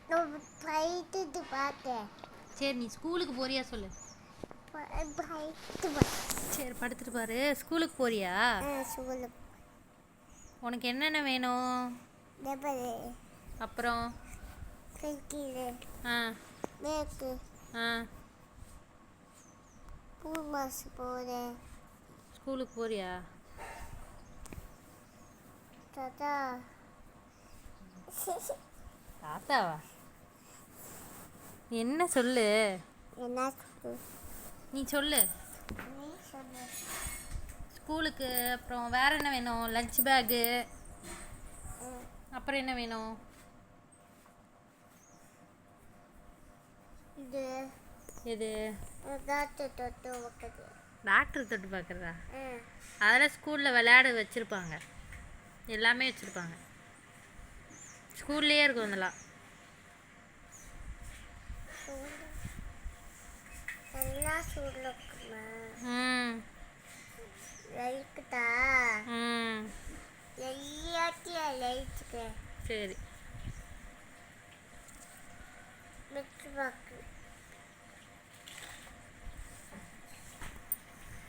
நான் போயிட்டு பார்த்தேன். சரி, நீ ஸ்கூலுக்கு போறியா சொல்லு. சரி, படுத்துட்டு பாரு. ஸ்கூலுக்கு போறியா? உனக்கு என்னென்ன வேணும்? அப்புறம் ஆ ஆ ஸ்கூலுக்கு போறியா? தாத்தாவா? என்ன சொல்லு. நீ சொல்லு. ஸ்கூலுக்கு அப்புறம் வேற என்ன வேணும்? Lunch bag. அப்புறம் என்ன வேணும்? எது? டாக்டர் தொட்டு பார்க்குறதா? அதெல்லாம் ஸ்கூலில் விளையாட வச்சுருப்பாங்க. எல்லாமே வச்சுருப்பாங்க. ஸ்கூல்லேயே இருக்கும் அதெல்லாம். ம் சரி.